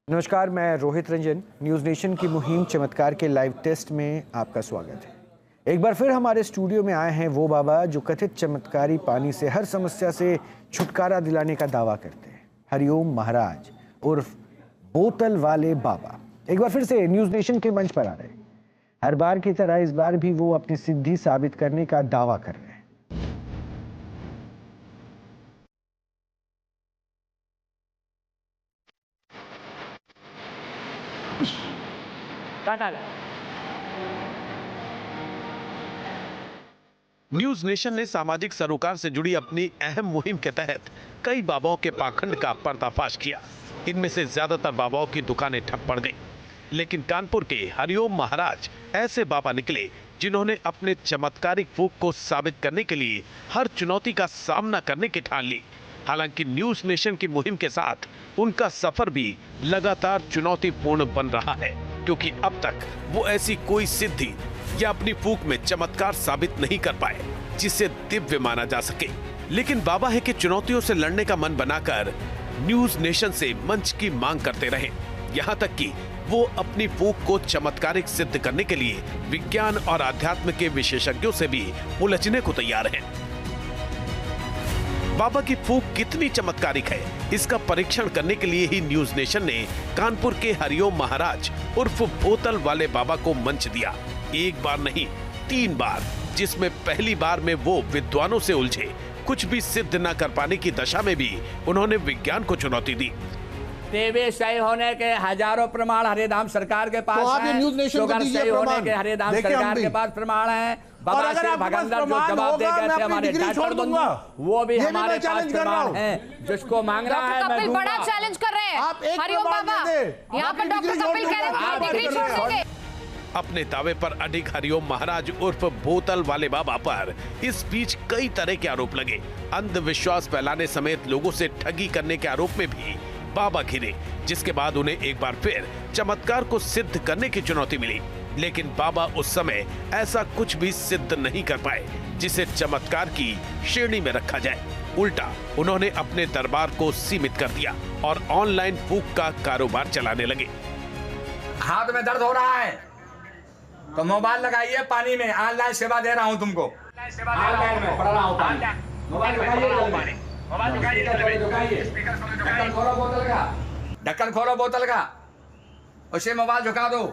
नमस्कार, मैं Rohit Ranjan. News nation की मुहिम चमत्कार के लाइव टेस्ट में आपका स्वागत है। एक बार फिर हमारे स्टूडियो में आए हैं वो बाबा जो कथित चमत्कारी पानी से हर समस्या से छुटकारा दिलाने का दावा करते हैं। हरिओम महाराज उर्फ बोतल वाले बाबा एक बार फिर से न्यूज़ नेशन के मंच पर आ रहे हैं। हर बार की तरह इस बार भी वो अपनी सिद्धि साबित करने का दावा कर रहे हैं। न्यूज नेशन ने सामाजिक सरोकार से जुड़ी अपनी अहम मुहिम के तहत कई बाबाओं के पाखंड का पर्दाफाश किया। इनमें से ज्यादातर बाबाओं की दुकानें ठप पड़ गईं। लेकिन कानपुर के हरिओम महाराज ऐसे बाबा निकले जिन्होंने अपने चमत्कारिक फूंक को साबित करने के लिए हर चुनौती का सामना करने की ठान ली। हालांकि न्यूज नेशन की मुहिम के साथ उनका सफर भी लगातार चुनौतीपूर्ण बन रहा है, क्योंकि अब तक वो ऐसी कोई सिद्धि या अपनी फूंक में चमत्कार साबित नहीं कर पाए जिसे दिव्य माना जा सके। लेकिन बाबा है कि चुनौतियों से लड़ने का मन बनाकर न्यूज नेशन से मंच की मांग करते रहे। यहाँ तक कि वो अपनी फूंक को चमत्कारिक सिद्ध करने के लिए विज्ञान और अध्यात्म के विशेषज्ञों से भी उलझने को तैयार हैं। बाबा की फूंक कितनी चमत्कारिक है, इसका परीक्षण करने के लिए ही न्यूज नेशन ने कानपुर के हरिओम महाराज उर्फ बोतल वाले बाबा को मंच दिया। एक बार नहीं, 3 बार, जिसमें पहली बार में वो विद्वानों से उलझे। कुछ भी सिद्ध न कर पाने की दशा में भी उन्होंने विज्ञान को चुनौती दी। देवी सही होने के हजारों प्रमाण हरिधाम सरकार के पास तो हैं। न्यूज़ नेशन को दीजिए सही होने प्रमाण। के हरिधाम सरकार के पास प्रमाण हैं। बाबा अगर से आपके पास भगंदर जो प्रमाण जवाब दे होगा, गए मैं थे अपनी हमारे डिग्री छोड़ दूंगा। वो भी ये भी हमारे मैं पास चैलेंज कर रहा प्रमाण हूं। हैं। जिसको मांग रहा है डॉक्टर मैं कपिल दूंगा। बड़ा चैलेंज कर रहे आप हैं एक हरिओम प्रमाण बाबा। दे दे। यहाँ आप पर डॉक्टर डिग्री कपिल छोड़ कह रहे हैं दूंगा। कि डिग्री छोड़ देंगे। अपने दावे पर अडिग हरिओम महाराज उर्फ बोतल वाले बाबा पर इस बीच कई तरह के आरोप लगे। अंधविश्वास फैलाने समेत लोगों से ठगी करने के आरोप में भी बाबा घिरे, जिसके बाद उन्हें एक बार फिर चमत्कार को सिद्ध करने की चुनौती मिली। लेकिन बाबा उस समय ऐसा कुछ भी सिद्ध नहीं कर पाए जिसे चमत्कार की श्रेणी में रखा जाए। उल्टा उन्होंने अपने दरबार को सीमित कर दिया और ऑनलाइन फूंक का कारोबार चलाने लगे। हाथ में दर्द हो रहा है तो मोबाइल लगाइए पानी में, ऑनलाइन सेवा दे रहा हूँ तुमको। ऑनलाइन में पढ़ रहा हूँ पानी। मोबाइल लगाइए। ढक्कन खोलो बोतल का, ढक्कन खोलो बोतल का, उसे मोबाइल झुका दो।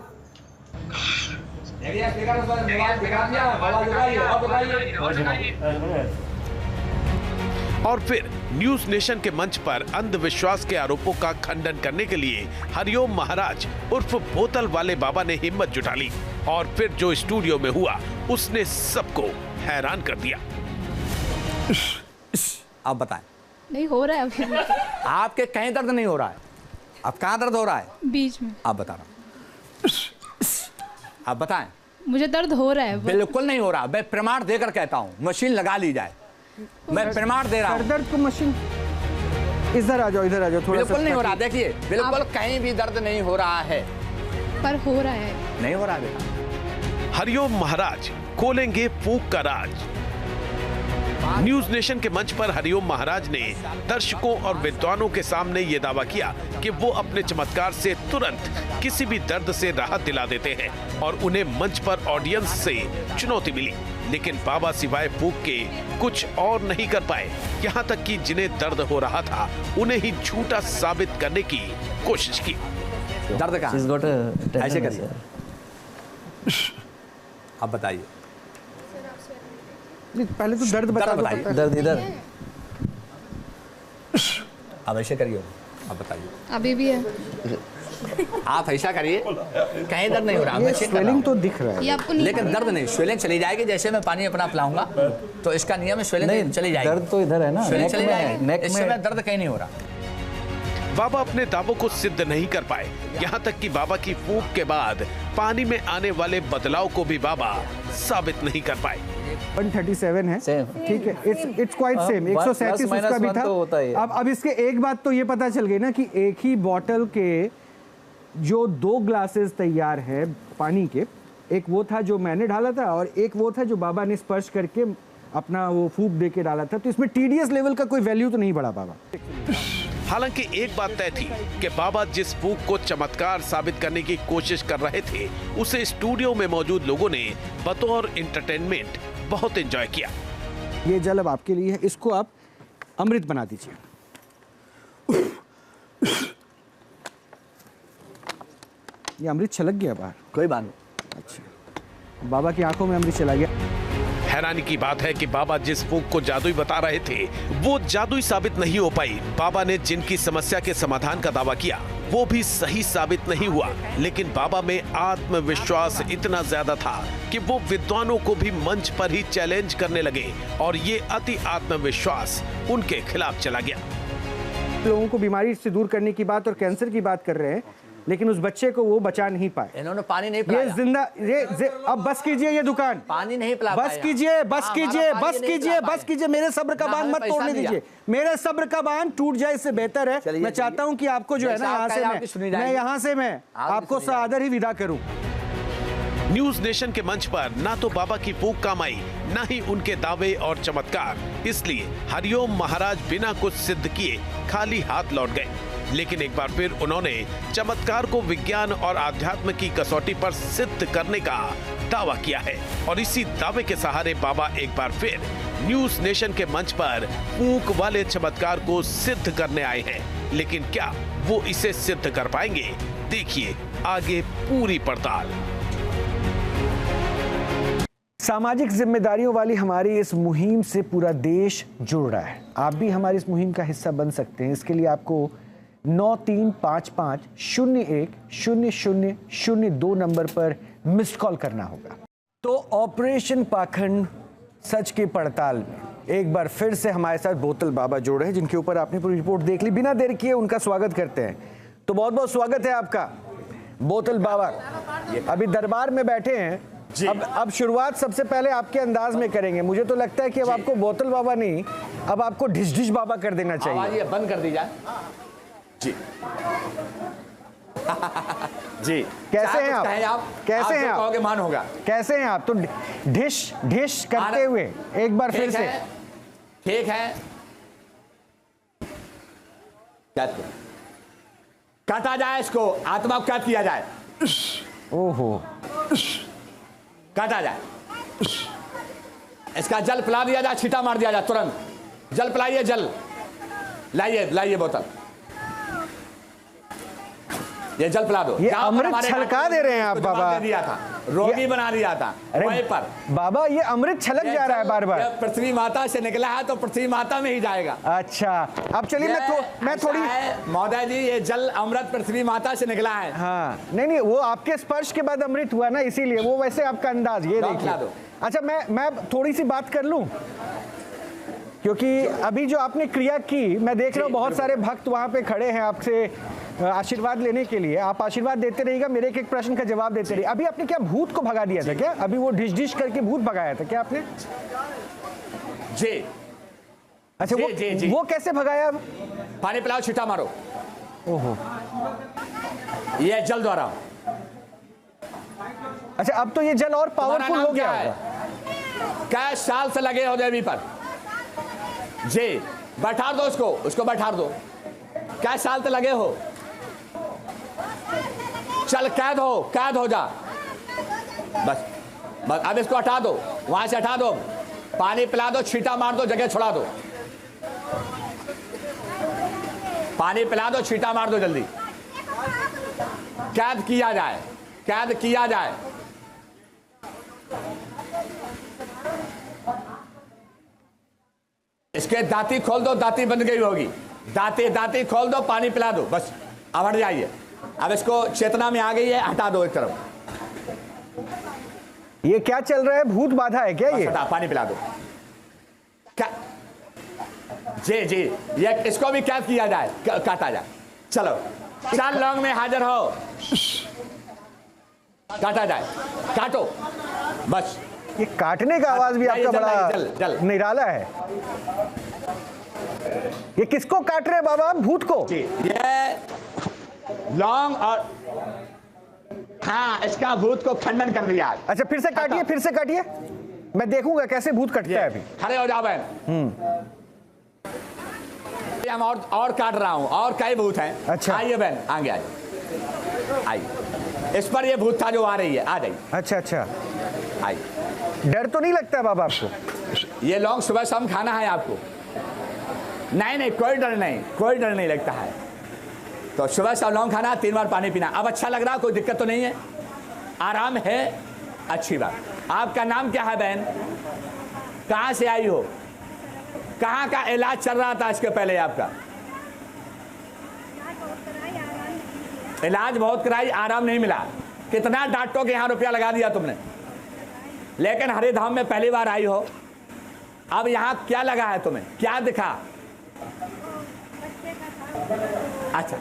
और फिर न्यूज नेशन के मंच पर अंधविश्वास के आरोपों का खंडन करने के लिए हरिओम महाराज उर्फ बोतल वाले बाबा ने हिम्मत जुटा ली। और फिर जो स्टूडियो में हुआ उसने सबको हैरान कर दिया। आप बताएं। नहीं हो रहा है अभी। आपके कहीं दर्द नहीं हो रहा है? अब कहाँ दर्द हो रहा है? बीच में। आप बता रहा हूँ। आप बताएं। मुझे दर्द हो रहा है। बिल्कुल नहीं हो रहा। मैं प्रमाण देकर कहता हूँ, मशीन लगा ली जाए। मैं प्रमाण दे रहा हूँ। दर्द को मशीन इधर आ जाओ थोड़ा। बिल्कुल नहीं हो रहा। देखिए, बिल्कुल कहीं भी दर्द नहीं हो रहा है। पर हो रहा है। नहीं हो रहा बेटा। हरिओम महाराज खोलेंगे फूंक का राज। न्यूज नेशन के मंच पर हरिओम महाराज ने दर्शकों और विद्वानों के सामने ये दावा किया कि वो अपने चमत्कार से तुरंत किसी भी दर्द से राहत दिला देते हैं और उन्हें मंच पर ऑडियंस से चुनौती मिली। लेकिन बाबा सिवाय फूंक के कुछ और नहीं कर पाए। यहाँ तक कि जिन्हें दर्द हो रहा था उन्हें ही झूठा साबित करने की कोशिश की। दर्द कहाँ? ऐसे करिए। अब बताइए। पहले तो दर्द बता दो। दर्द इधर। अब ऐसे करिए। अब बताइए। अभी भी है। आप ऐसा करिए, कहीं दर्द नहीं हो रहा। ये स्वेलिंग तो दिख रहा है, ये आपको नहीं लेकिन दर्द नहीं। स्वेलिंग चली जाएगी। जैसे मैं पानी अपना पिलाऊंगा तो इसका नियम है, स्वेलिंग चली जाएगी। दर्द तो इधर है ना, स्वेलिंग नेक चली में है, जाएगी। नेक इस में। समय दर्द कहीं नहीं हो रहा। बाबा अपने दावों को सिद्ध नहीं कर पाए। यहाँ तक कि बाबा की फूंक के बाद पानी में आने वाले बदलाव को भी बाबा साबित नहीं कर पाए। 137 है, Same. ठीक है। It's quite same. 137 उसका भी था। तो होता ही है। अब इसके एक बात तो ये पता चल गई ना कि एक ही बॉटल के जो 2 ग्लासेस तैयार है पानी के, एक वो था जो मैंने डाला था और एक वो था जो बाबा ने स्पर्श करके अपना वो फूंक दे के डाला था। तो इसमें टीडीएस लेवल का कोई वैल्यू तो नहीं बढ़ा बाबा। हालांकि एक बात तय थी कि बाबा जिस फूंक को चमत्कार साबित करने की कोशिश कर रहे थे उसे स्टूडियो में मौजूद लोगों ने बतौर एंटरटेनमेंट बहुत एंजॉय किया। ये जल अब आपके लिए है, इसको आप अमृत बना दीजिए। ये अमृत छलक गया बाहर। कोई बात नहीं। अच्छा, बाबा की आंखों में अमृत चला गया। हैरानी की बात है कि बाबा जिस फूंक को जादुई बता रहे थे वो जादुई साबित नहीं हो पाई। बाबा ने जिनकी समस्या के समाधान का दावा किया वो भी सही साबित नहीं हुआ, लेकिन बाबा में आत्मविश्वास इतना ज्यादा था कि वो विद्वानों को भी मंच पर ही चैलेंज करने लगे और ये अति आत्मविश्वास उनके खिलाफ चला गया। लोगों को बीमारी से दूर करने की बात और कैंसर की बात कर रहे हैं, लेकिन उस बच्चे को वो बचा नहीं पाए। इन्होंने पानी नहीं ये पिलाया। जिंदा अब बस कीजिए, ये दुकान पानी नहीं पिला बस पाया। कीजिए, बस हाँ, कीजिए, हमारा बस पानी नहीं कीजिए, पिला बस पाए। कीजिए। मेरे सब्र का ना बांध हमें मत पैसा तोड़ने दिया। दीजिए। मेरे सब्र का बांध टूट जाए इससे बेहतर है। चलिए, मैं चलिए। चाहता हूं कि आपको जो है ना जैसा यहाँ आप से कहें, आपकी सुनी मैं जाएगी। यहाँ से मैं आपकी आपको सुनी जाएगी। सादर ही विदा करूं। न्यूज नेशन के मंच पर ना तो बाबा की फूंक काम आई, ना ही उनके दावे और चमत्कार। इसलिए हरिओम महाराज बिना कुछ सिद्ध किए खाली हाथ लौट गए। लेकिन एक बार फिर उन्होंने चमत्कार को विज्ञान और आध्यात्म की कसौटी पर सिद्ध करने का दावा किया है और इसी दावे के सहारे बाबा एक बार फिर न्यूज नेशन के मंच पर फूंक वाले चमत्कार को सिद्ध करने आए हैं। लेकिन क्या वो इसे सिद्ध कर पाएंगे? देखिए आगे पूरी पड़ताल। सामाजिक जिम्मेदारियों वाली हमारी इस मुहिम से पूरा देश जुड़ रहा है। आप भी हमारी इस मुहिम का हिस्सा बन सकते हैं। इसके लिए आपको 9355010002 नंबर पर मिस्ड कॉल करना होगा। तो ऑपरेशन पाखंड सच की पड़ताल में एक बार फिर से हमारे साथ बोतल बाबा जुड़े हैं, जिनके ऊपर आपने पूरी रिपोर्ट देख ली। बिना देर किए उनका स्वागत करते हैं। तो बहुत बहुत स्वागत है आपका बोतल बाबा। अभी दरबार में बैठे हैं। अब शुरुआत सबसे पहले आपके अंदाज में करेंगे। मुझे तो लगता है कि अब आपको बोतल बाबा नहीं, अब आपको ढिश ढिश बाबा कर देना चाहिए। आवाज ये बंद कर दी जाए। जी जी कैसे हैं आप? कैसे हैं आप? कहोगे मान होगा। कैसे हैं आप? तो ढिश ढिश करते हुए एक बार फिर से। ठीक है, काटा जाए इसको, आत्मा को कैद किया जाए। ओहो, काटा जाए, इसका जल पिला दिया जाए, छींटा मार दिया जाए तुरंत। जल पिलाइए, जल लाइए, लाइए बोतल, ये जल पिला दो। ये अमृत छलका दे रहे हैं आप बाबा। दिया था, रोगी बना दिया था वहीं पर। बाबा ये अमृत छलक जा रहा है बार बार। पृथ्वी माता से निकला है तो पृथ्वी माता में ही जाएगा। अच्छा, अब चलिए मैं थोड़ी महोदय जी, ये जल अमृत पृथ्वी माता से निकला है। हाँ, नहीं वो आपके स्पर्श के बाद अमृत हुआ ना, इसीलिए वो वैसे आपका अंदाज ये देखिए। अच्छा, मैं थोड़ी सी बात कर लूं, क्योंकि अभी जो आपने क्रिया की, मैं देख रहा हूँ बहुत सारे भक्त वहां पे खड़े हैं आपसे आशीर्वाद लेने के लिए। आप आशीर्वाद देते रहिएगा, मेरे एक प्रश्न का जवाब देते रहिए। अभी आपने क्या भूत को भगा दिया था क्या? अभी वो ढिश ढिश करके भूत भगाया था क्या आपने? जी। अच्छा, जी। वो कैसे भगाया? पानी पिलाओ, छींटा मारो। ओहो, ये जल द्वारा। अच्छा, अब तो ये जल और पावरफुल हो गया होगा। क्या साल से लगे हो देवी पर? जी, बैठा दो उसको बैठा दो। क्या साल से लगे हो? चल कैद हो जा। बस अब इसको हटा दो, वहां से हटा दो, पानी पिला दो, छींटा मार दो, जगह छुड़ा दो। पानी पिला दो, छींटा मार दो, जल्दी कैद किया जाए। इसके दांती खोल दो, दांती बंद गई होगी। दांती खोल दो, पानी पिला दो, बस अब हट जाइए। अब इसको चेतना में आ गई है, हटा दो एक तरफ। ये क्या चल रहा है? भूत बाधा है क्या ये? पानी पिला दो। क्या? जी, ये इसको भी कैद किया जाए, काटा जाए। चलो, 4 लौंग में हाजिर हो, काटा जाए, काटो बस। ये काटने का आवाज भी आपका बड़ा जल निराला है। ये किसको काट रहे हैं बाबा? भूत को? ये लौंग और हाँ, इसका भूत को खंडन कर दिया। अच्छा, फिर से काटिए, मैं देखूंगा कैसे भूत कटता है। अभी खड़े हो जाओ बहन। हम और काट रहा हूँ, और कई भूत हैं। अच्छा। आइए बहन, आगे आइए, आइए। इस पर ये भूत था जो आ रही है, आ जाइए। अच्छा अच्छा, आइए। डर तो नहीं लगता बाबा आपको? ये लौंग सुबह शाम खाना है आपको? नहीं नहीं, कोई डर नहीं, कोई डर नहीं लगता है। तो सुबह शाम लौंग खाना, 3 बार पानी पीना। अब अच्छा लग रहा, कोई दिक्कत तो नहीं है, आराम है, अच्छी बात। आपका नाम क्या है बहन? कहाँ से आई हो? कहाँ का इलाज चल रहा था इसके पहले आपका? इलाज बहुत कराई, आराम नहीं मिला। कितना डॉक्टरों के यहाँ रुपया लगा दिया तुमने, लेकिन हरे धाम में पहली बार आई हो। अब यहाँ क्या लगा है तुम्हें, क्या दिखा? अच्छा,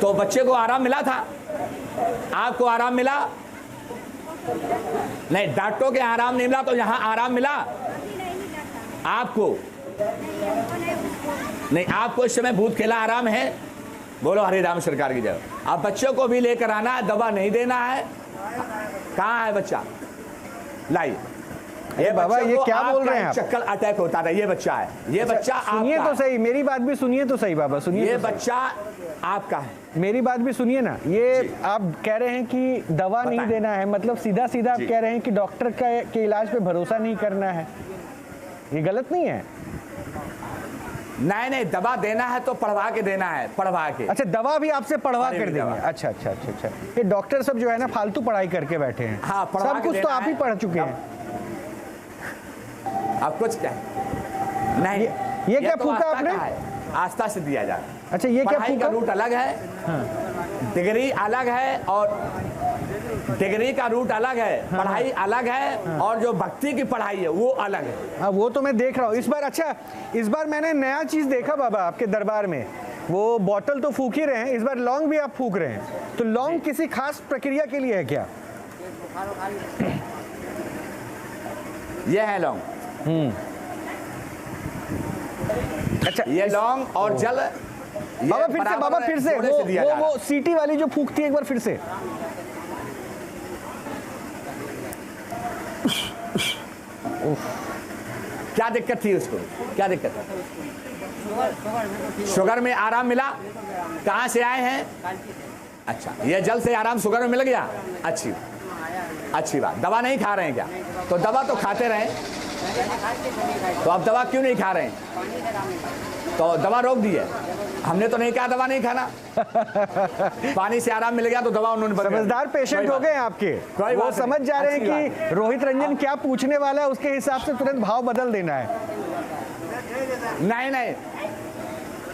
तो बच्चे को आराम मिला था, आपको आराम मिला? नहीं, डॉक्टरों के आराम नहीं मिला, तो यहाँ आराम मिला आपको? नहीं, आपको इस समय भूत खेला आराम है? बोलो हरे राम सरकार की जय। अब बच्चों को भी लेकर आना है, दवा नहीं देना है। कहाँ है बच्चा? लाइए। ये बाबा ये क्या बोल रहे हैं आप? चक्कर अटैक होता था, ये बच्चा है, ये बच्चा सुनिए तो सही, मेरी बात भी सुनिए तो सही बाबा, सुनिए। ये तो बच्चा आपका है, मेरी बात भी सुनिए ना। ये आप कह रहे हैं कि दवा नहीं देना है, मतलब सीधा सीधा आप कह रहे हैं कि डॉक्टर के इलाज पे भरोसा नहीं करना है, ये गलत नहीं है? नहीं नहीं, दवा देना है तो पढ़वा के देना है, पढ़वा के। अच्छा, दवा भी आपसे पढ़वा कर देंगे? अच्छा अच्छा अच्छा अच्छा, ये डॉक्टर सब जो है ना फालतू पढ़ाई करके बैठे हैं। हाँ, पढ़वा सब के कुछ तो देना आप ही है। पढ़ चुके हैं। अब कुछ क्या नहीं, ये क्या तो फूका आस्था आपने? का है, आस्था से दिया जाए। अच्छा, ये क्या पढ़ाई का फूका? रूट अलग है, डिग्री अलग है, और डिग्री का रूट अलग है, पढ़ाई अलग है, और जो भक्ति की पढ़ाई है वो अलग है। हाँ, वो तो मैं देख रहा हूँ इस बार। अच्छा, इस बार मैंने नया चीज देखा बाबा आपके दरबार में। वो बॉटल तो फूक ही रहे हैं, इस बार लौंग भी आप फूक रहे हैं। तो लौंग किसी खास प्रक्रिया के लिए है क्या? ये है लौंग। अच्छा, ये लौंग और जल। बाबा फिर से, बाबा फिर से, वो सीटी वाली जो फूकती है, एक बार फिर से। क्या दिक्कत थी उसको, क्या दिक्कत है? शुगर में आराम मिला? कहाँ से आए हैं? अच्छा, ये जल से आराम शुगर में मिल गया, अच्छी अच्छी बात। दवा नहीं खा रहे हैं क्या? तो दवा तो खाते रहे, तो आप दवा क्यों नहीं खा रहे हैं? तो दवा रोक दी है। हमने तो नहीं कहा दवा नहीं खाना। पानी से आराम मिल गया तो दवा उन्होंने बंद। समझदार पेशेंट हो गए आपके, वो समझ जा रहे हैं कि रोहित रंजन क्या पूछने वाला है, उसके हिसाब से तुरंत भाव बदल देना है। नहीं नहीं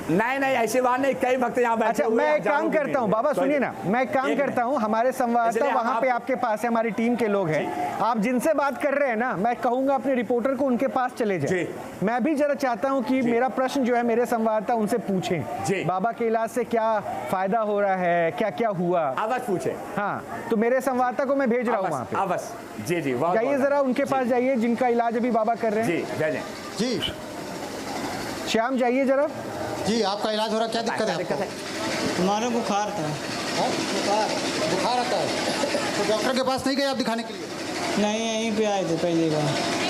नहीं नहीं, ऐसी बात नहीं, कई भक्त यहाँ बैठे। अच्छा, मैं एक काम करता हूँ बाबा, सुनिए ना, मैं एक काम करता हूँ, हमारे संवाददाता वहाँ पे आपके पास है, हमारी टीम के लोग हैं, आप जिनसे बात कर रहे हैं ना, मैं कहूँगा अपने रिपोर्टर को उनके पास चले जाए। मैं भी जरा चाहता हूँ कि मेरा प्रश्न जो है मेरे संवाददाता उनसे पूछें, बाबा के इलाज से क्या फायदा हो रहा है, क्या क्या हुआ, अवश्य पूछे। हाँ, तो मेरे संवाददाता को मैं भेज रहा हूँ वहाँ पे। अवश्य, जी जी, जाइए जरा उनके पास जाइए, जिनका इलाज अभी बाबा कर रहे हैं। जी भेजें। जी श्याम, जाइए जरा। जी, आपका इलाज हो रहा, क्या दिक्कत है आपको? हमारा बुखार था। बुखार आता है तो डॉक्टर के पास नहीं गए आप दिखाने के लिए? नहीं, यहीं पे आए थे पहली बार।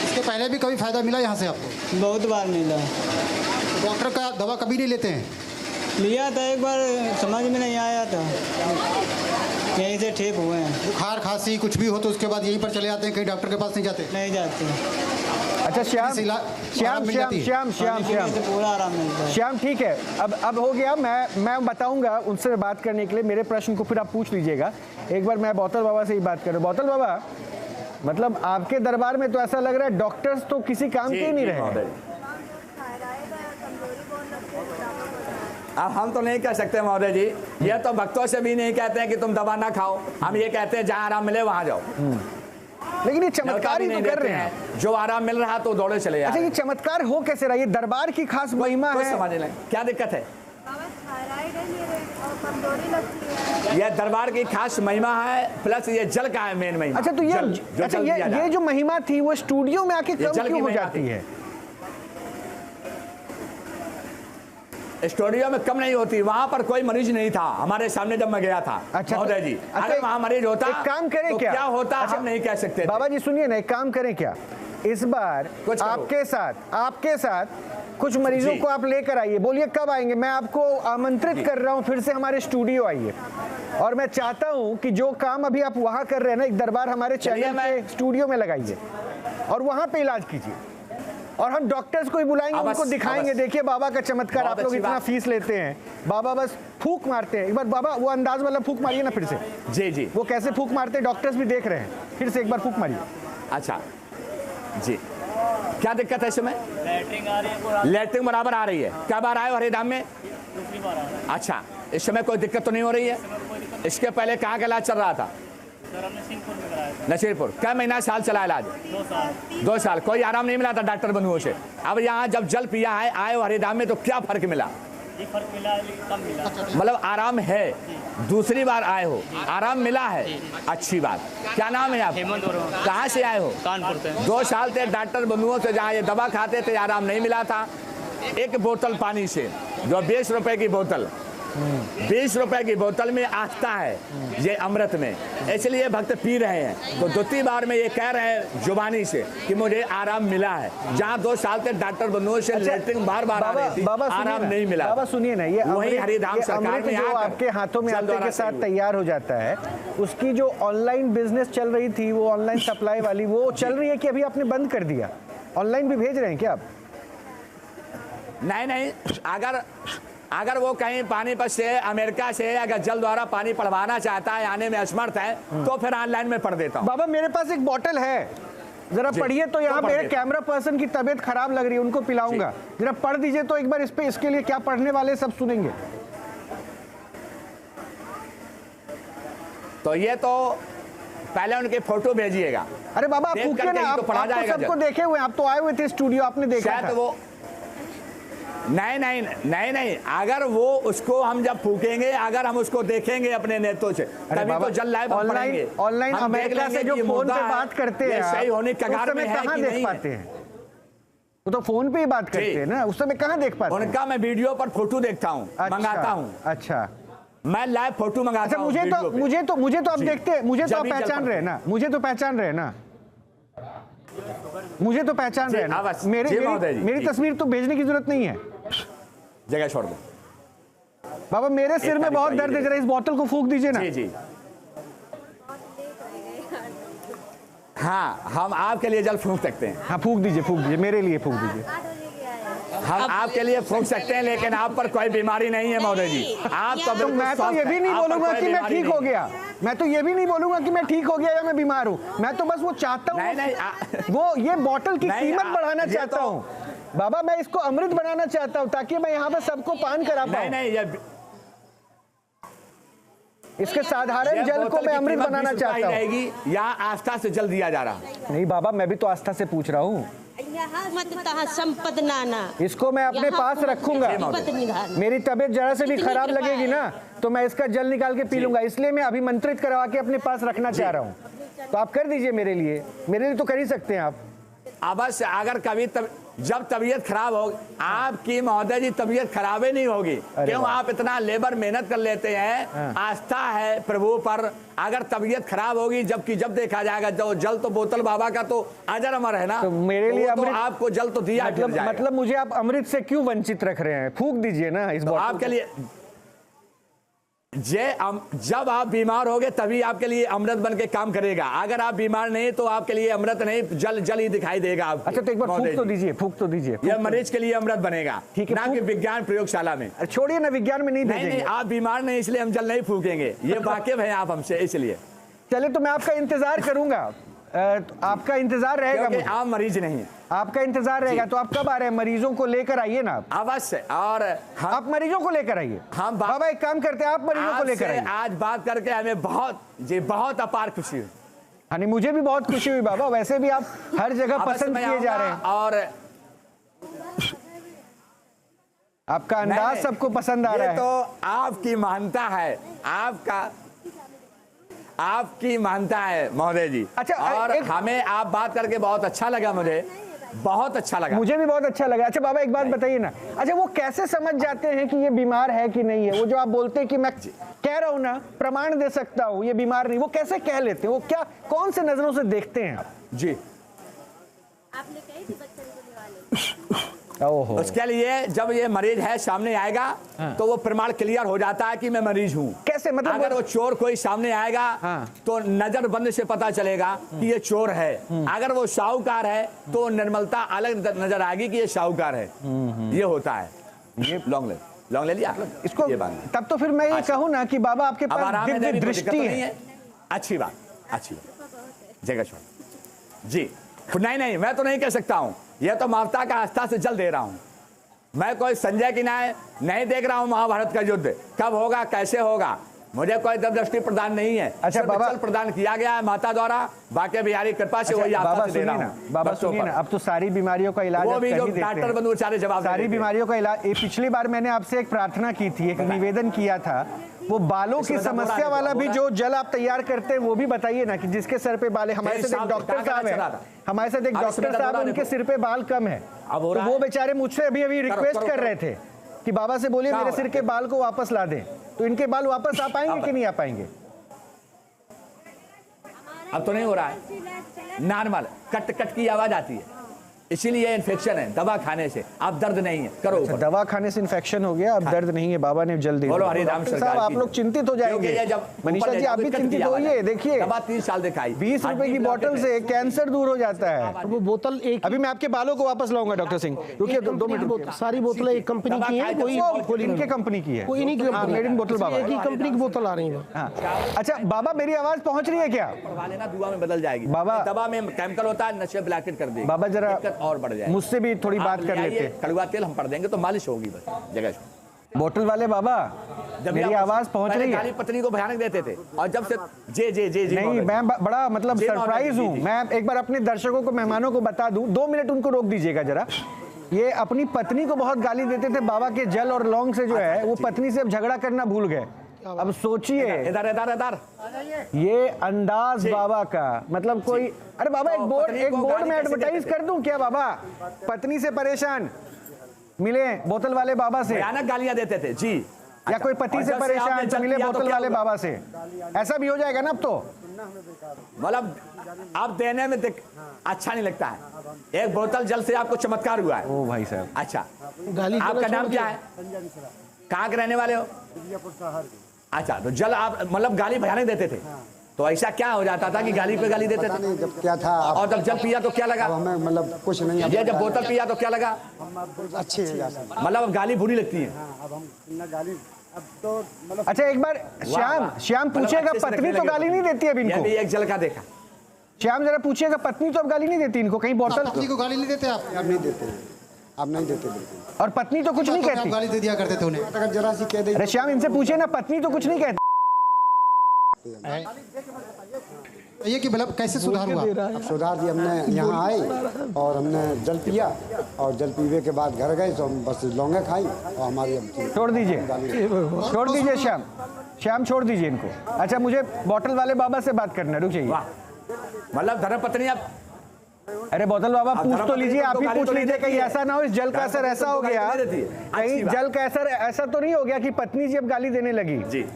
इसके पहले भी कभी फ़ायदा मिला यहाँ से आपको? बहुत बार मिला। तो डॉक्टर का दवा कभी नहीं लेते हैं? लिया था एक बार, समझ में नहीं आया था, यहीं से ठीक हुए हैं। बुखार खांसी कुछ भी हो तो उसके बाद यहीं पर चले जाते हैं, कहीं डॉक्टर के पास नहीं जाते? नहीं जाते। अच्छा श्याम, श्याम श्याम श्याम श्याम श्याम पूरा आराम मिलता है। श्याम, ठीक है, अब हो गया। मैं बताऊंगा उनसे बात करने के लिए, मेरे प्रश्न को फिर आप पूछ लीजिएगा। एक बार मैं बौतल बाबा से ही बात करूं। बौतल बाबा, मतलब आपके दरबार में तो ऐसा लग रहा है डॉक्टर्स तो किसी काम के ही नहीं रहे। अब हम तो नहीं कह सकते महोदय जी, ये तो भक्तों से भी नहीं कहते हैं कि तुम दवा ना खाओ, हम ये कहते हैं जहाँ आराम मिले वहाँ जाओ। लेकिन ये चमत्कार ही तो कर रहे हैं, जो आराम मिल रहा तो दौड़े चले जाए। अच्छा, ये चमत्कार हो कैसे रहा? ये दरबार की खास महिमा है, समझ लें क्या दिक्कत है? यह दरबार की खास महिमा है, प्लस ये जल का है मेन महिमा। अच्छा, तो ये जो महिमा थी वो स्टूडियो में आके कम क्यों हो जाती है? स्टूडियो में कम नहीं होती, वहां पर कोई मरीज नहीं था हमारे सामने जब मैं गया था। अच्छा महोदय जी, अगर वहां मरीज होता, एक काम करें तो क्या होता? अच्छा, हम नहीं कह सकते। बाबा जी सुनिए ना, एक काम करें क्या, इस बार आपके साथ कुछ मरीजों को आप लेकर आइए, बोलिए कब आएंगे। मैं आपको आमंत्रित कर रहा हूं फिर से हमारे स्टूडियो आइए, और मैं चाहता हूं कि जो काम अभी आप वहां कर रहे हैं ना, एक दरबार हमारे चैनल के स्टूडियो में लगाइए और वहां पे इलाज कीजिए, और हम डॉक्टर्स को ही बुलाएंगे, उनको दिखाएंगे। देखिए बाबा का चमत्कार, आप लोग इतना फीस लेते हैं, बाबा बस फूक मारते हैं। एक बार बाबा वो अंदाज वाला फूक मारिए ना फिर से। जी जी, वो कैसे फूक मारते हैं डॉक्टर्स भी देख रहे हैं, फिर से एक बार फूक मारिए। अच्छा जी, क्या दिक्कत है इसमें? लैट्रिन बराबर आ रही है। क्या बार आए हो हरिधाम में? अच्छा, इस समय कोई दिक्कत तो नहीं हो रही है? इसके पहले कहाँ का इलाज चल रहा था? नसीरपुर। क्या महीना साल चला इलाज? 2 साल। कोई आराम नहीं मिला था डॉक्टर बंधुओं से? अब यहाँ जब जल पिया है, आए हो हरिधाम में, तो क्या फर्क मिला? फर्क मिला, कम मिला। मतलब आराम है? दूसरी बार आए हो, आराम मिला है, अच्छी बात। क्या नाम है आप? हेमंत वर्मा। कहाँ से आए हो? कानपुर से। 2 साल से डॉक्टर बंधुओं से जहाँ ये दवा खाते थे, आराम नहीं मिला था। एक बोतल पानी से, जो 20 रुपए की बोतल, 20 रुपए की बोतल में आस्था है ये अमृत में, इसलिए भक्त पी रहे हैं। तो दूसरी बार में ये कह रहे हैं जुबानी से कि मुझे आराम मिला है, जहाँ 2 साल से डॉक्टर बंधुओं से लैट्रिन बार बार आ रही थी, आराम नहीं मिला। बाबा सुनिए ना, ये वही हरिधाम सरकार में जो आपके हाथों में आटे के साथ तैयार हो जाता है, उसकी जो ऑनलाइन बिजनेस चल रही थी, वो ऑनलाइन सप्लाई वाली, वो चल रही है कि अभी आपने बंद कर दिया? ऑनलाइन भी भेज रहे हैं क्या आप? नहीं, अगर वो कहीं पानीपत से, अमेरिका से अगर जल द्वारा पानी पढ़वाना चाहता है, आने में असमर्थ है, तो फिर ऑनलाइन में पढ़ देता हूँ। बाबा मेरे पास एक बोतल है, जरा पढ़िए तो। यहाँ मेरे कैमरा पर्सन की तबीयत खराब लग रही है, उनको पिलाऊंगा, जरा पढ़ दीजिए तो एक बार इस पे। इसके लिए क्या पढ़ने वाले सब सुनेंगे। तो ये तो पहले उनके फोटो भेजिएगा। अरे बाबा आप फूकिए ना, आप सबको देखे हुए, आप तो आए हुए थे स्टूडियो, आपने देखा था। वो नहीं, अगर वो उसको हम जब फूकेंगे, अगर हम उसको देखेंगे अपने नेत्रों से, तभी तो जल लाइव पढ़ेंगे। ऑनलाइन अमेरिका से जो फोन पे बात करते हैं, सही होने कगार में है कि नहीं पाते हैं? वो तो फोन पे ही बात करते हैं ना, उस समय कहाँ देख पाते हैं? उनका मैं वीडियो पर फोटो देखता हूँ, मंगाता हूँ। अच्छा, मैं लाइव फोटो मंगाता हूँ। मुझे तो आप देखते हैं, मुझे तो आप पहचान रहे हैं ना, मुझे तो पहचान रहे हैं ना, मुझे तो पहचान रहे हैं ना। मेरी तस्वीर तो भेजने की जरूरत नहीं है, जगह छोड़ दो। बाबा मेरे सिर में बहुत दर्द है, जरा इस बोतल को फूंक दीजिए ना। जी। हाँ, हम आपके लिए जल फूंक सकते हैं। हाँ फूंक दीजिए, मेरे लिए फूंक दीजिए। हम आपके लिए फूंक सकते हैं, लेकिन आप पर कोई बीमारी नहीं है महोदय जी। आप तो मैं तो ये भी नहीं बोलूंगा कि मैं ठीक हो गया, मैं तो ये भी नहीं बोलूंगा कि मैं ठीक हो गया या मैं बीमार हूँ। मैं तो बस वो चाहता हूँ, वो ये बोतल की कीमत बढ़ाना चाहता हूँ बाबा। मैं इसको अमृत बनाना चाहता हूँ ताकि मैं यहाँ पे सबको पान करा पाऊँ। नहीं, इसके साधारण जल को मैं अमृत बनाना चाहता हूँ। यहाँ आस्था से जल दिया जा रहा। नहीं बाबा, मैं भी तो आस्था से पूछ रहा हूँ। संपद नाना, इसको मैं अपने पास रखूंगा। मेरी तबीयत जरा से भी खराब लगेगी ना, तो मैं इसका जल निकाल के पी लूंगा, इसलिए मैं अभिमंत्रित करवा के अपने पास रखना चाह रहा हूँ। तो आप कर दीजिए मेरे लिए तो कर ही सकते हैं आप। अवश्य, अगर कभी जब तबीयत खराब होगी आपकी महोदय जी, तबीयत खराब ही नहीं होगी। क्यों? आप इतना लेबर मेहनत कर लेते हैं, आस्था है प्रभु पर। अगर तबीयत खराब होगी, जबकि जब देखा जाएगा जो जल तो बोतल बाबा का तो अजर अमर है ना, तो मेरे लिए तो आपको जल तो दिया मतलब मुझे आप अमृत से क्यों वंचित रख रहे हैं? फूंक दीजिए ना इस बोतल आपके लिए। जब आप बीमार होगे तभी आपके लिए अमृत बन के काम करेगा। अगर आप बीमार नहीं तो आपके लिए अमृत नहीं, जल ही दिखाई देगा आपको। अच्छा तो एक बार फूंक तो दीजिए। यह मरीज के लिए अमृत बनेगा, ठीक है, ना कि विज्ञान प्रयोगशाला में। छोड़िए ना, विज्ञान में नहीं, आप बीमार नहीं इसलिए हम जल नहीं फूकेंगे, ये वाकिफ है आप हमसे, इसलिए। चले तो मैं आपका इंतजार करूंगा, आपका इंतजार रहेगा। आप मरीज नहीं है, आपका इंतजार रहेगा। तो आप कब आ रहे हैं? मरीजों को लेकर आइए ना अवश्य। और आप मरीजों को लेकर आइए। हम बाबा एक काम करते हैं, आप मरीजों को लेकर आइए। आज बात करके हमें बहुत अपार खुशी हुई। हाँ नहीं, मुझे भी बहुत खुशी हुई बाबा। वैसे भी आप हर जगह पसंद किए जा रहे हैं, और आपका अंदाज सबको पसंद आ रहा है। तो आपकी महानता है, आपकी मानता है महोदय जी। अच्छा, और हमें आप बात करके बहुत अच्छा लगा, मुझे बहुत अच्छा लगा। मुझे भी बहुत अच्छा लगा। अच्छा बाबा एक बात बताइए ना, अच्छा वो कैसे समझ जाते हैं कि ये बीमार है कि नहीं है? वो जो आप बोलते हैं कि मैं कह रहा हूँ ना, प्रमाण दे सकता हूँ ये बीमार नहीं, वो कैसे कह लेते हैं? वो क्या, कौन से नजरों से देखते हैं आप? जी आपने कही थी बच्चन को वाले ओहो। उसके लिए जब ये मरीज है सामने आएगा तो वो प्रमाण क्लियर हो जाता है कि मैं मरीज हूँ। कैसे? मतलब अगर वो चोर कोई सामने आएगा तो नजर बंद से पता चलेगा कि ये चोर है। अगर वो साहूकार है तो निर्मलता अलग नजर आएगी कि ये साहूकार है। ये होता है। ये लॉन्ग ले लिया इसको। ये बात तब तो फिर मैं ये कहूँ ना कि बाबा आपके अब पास आराम है, दिव्य कोई दृष्टि दिक्कत तो नहीं है। अच्छी बात जगह छोड़ जी। नहीं मैं तो नहीं कह सकता हूँ। यह तो माता का आस्था से जल दे रहा हूँ। मैं कोई संजय की नहीं देख रहा हूँ महाभारत का युद्ध कब होगा कैसे होगा। मुझे कोई दृष्टि प्रदान नहीं है। अच्छा बाबा, प्रदान किया गया है माता द्वारा, बाकी बिहारी कृपा से वही आस्था से दे रहा हूँ। बाबा सुनिए ना, अब तो सारी बीमारियों का इलाज वो भी जो डॉक्टर बंधु बेचारे जवाब सारी बीमारियों का इलाज। पिछली बार मैंने आपसे एक प्रार्थना की थी, एक निवेदन किया था, वो बालों की समस्या वाला भी जो जल आप तैयार करते हैं वो भी बताइए ना, कि जिसके सर पे बाल है। हमारे साथ एक डॉक्टर साहब है, हमारे साथ एक डॉक्टर साहब, उनके सिर पे बाल कम है, तो वो बेचारे मुझसे अभी रिक्वेस्ट कर रहे थे कि बाबा से बोलिए मेरे सिर के बाल को वापस ला दें। तो इनके बाल वापस आ पाएंगे कि नहीं आ पाएंगे? अब तो नहीं हो रहा है। नॉर्मल कट की आवाज आती है, इसीलिए इन्फेक्शन है। दवा खाने से अब दर्द नहीं है। करो अच्छा, दवा खाने से इन्फेक्शन हो गया, अब दर्द नहीं है। बाबा ने जल्दी बोलो हरिराम सरकार। आप लोग चिंतित हो जाएंगे। मनीषा जी आप भी चिंतित होइए। देखिए दवा 3 साल दिखाई, 20 रुपए की बोतल से कैंसर दूर हो जाता है। वो बोतल एक, अभी मैं आपके बालों को वापस लाऊंगा डॉक्टर सिंह, रुकिए 2 मिनट। सारी बोतलें एक कंपनी की हैं, कोई इनके कंपनी की है, कोई इन्हीं की हाँ, मेड इन बोतल बाबा, एक ही कंपनी की बोतल आ रही है। हाँ। अच्छा बाबा मेरी आवाज पहुंच रही है क्या? लेना दुआ में बदल जाएगी। बाबा दवा में केमिकल होता है, नशे ब्लैकेट कर देगी। बाबा जरा और बढ़ जाएगी। मुझसे भी थोड़ी बात कर लेते। कड़वा तेल हम पड़ देंगे तो मालिश होगी बस जगह। बोतल वाले बाबा मेरी आवाज पहुंच रही है? पत्नी को भयानक देते थे और जब से जे नहीं मैं बड़ा मतलब सरप्राइज हूँ। मैं एक बार अपने दर्शकों को, मेहमानों को बता दूं, 2 मिनट उनको रोक दीजिएगा जरा। ये अपनी पत्नी को बहुत गाली देते थे बाबा के जल और लौंग से, जो है वो पत्नी से अब झगड़ा करना भूल गए। अब सोचिए इधर ये अंदाज बाबा का, मतलब कोई, अरे बाबा एक बोर्ड में एडवर्टाइज कर दूं क्या? बाबा पत्नी से परेशान मिले बोतल वाले बाबा से, भयानक गालियां देते थे जी। या कोई पति से परेशान तो मिले बोतल वाले बाबा से। ऐसा भी हो जाएगा ना अब तो? मतलब अब देने में अच्छा नहीं लगता है। एक बोतल जल से आपको चमत्कार हुआ है। ओ भाई साहब। अच्छा आपका नाम क्या है? कहाँ के रहने वाले हो? अच्छा तो जल आप मतलब गाली भयानक देते थे, तो ऐसा क्या हो जाता था कि गाली पे गाली देते थे? जब क्या था और जब जल पिया तो क्या लगा? हमें मतलब कुछ नहीं। ये जब बोतल पिया तो क्या लगा? अच्छे हैं मतलब अब गाली बुरी लगती है। अब हम ना गाली अब तो मतलब। अच्छा एक बार श्याम पूछेगा, पत्नी तो गाली नहीं देती अब इनको? एक जल का देखा। श्याम जरा पूछिएगा, पत्नी तो अब गाली नहीं देती इनको? कहीं बोतल पत्नी को गाली नहीं देते आप? नहीं देते, आप नहीं देते बिल्कुल। और पत्नी तो कुछ नहीं कहती? गाली दे दिया करते थे उन्हें। अगर जरा सी कह दे। अरे श्याम इनसे पूछे ना, पत्नी तो कुछ नहीं कहती। ये कि मतलब कैसे सुधार हुआ? अब सुधार जी, हमने यहाँ आए और हमने जल पिया और जल पीने के बाद घर गए तो हम बस लौंगे खाई और हमारी छोड़ दीजिए श्याम छोड़ दीजिए इनको। अच्छा मुझे बोतल वाले बाबा से बात करना है, रुक जाइए। मतलब धर्मपत्नी आप, अरे बोतल बाबा पूछ तो लीजिए, आप ही पूछ लीजिए, कहीं ऐसा ना हो इस जल का असर ऐसा हो गया, कहीं जल का असर ऐसा तो नहीं हो गया कि पत्नी जी अब गाली देने लगी जी।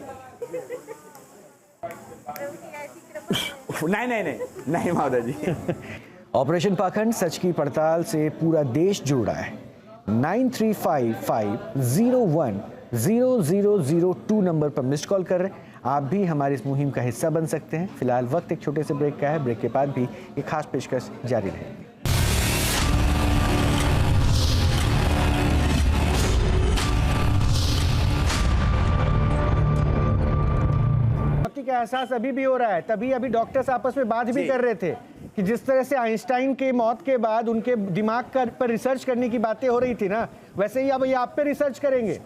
नहीं महोदय जी। ऑपरेशन पाखंड सच की पड़ताल से पूरा देश जुड़ रहा है। 9355010002 नंबर पर मिस्ड कॉल कर रहे हैं। आप भी हमारी इस मुहिम का हिस्सा बन सकते हैं। फिलहाल वक्त एक छोटे से ब्रेक का है, ब्रेक के बाद भी एक खास पेशकश जारी रहेगी। का एहसास अभी भी हो रहा है, तभी अभी डॉक्टर्स आपस में बात भी कर रहे थे कि जिस तरह से आइंस्टाइन के मौत के बाद उनके दिमाग पर रिसर्च करने की बातें हो रही थी ना, वैसे ही अब ये आप पे रिसर्च करेंगे।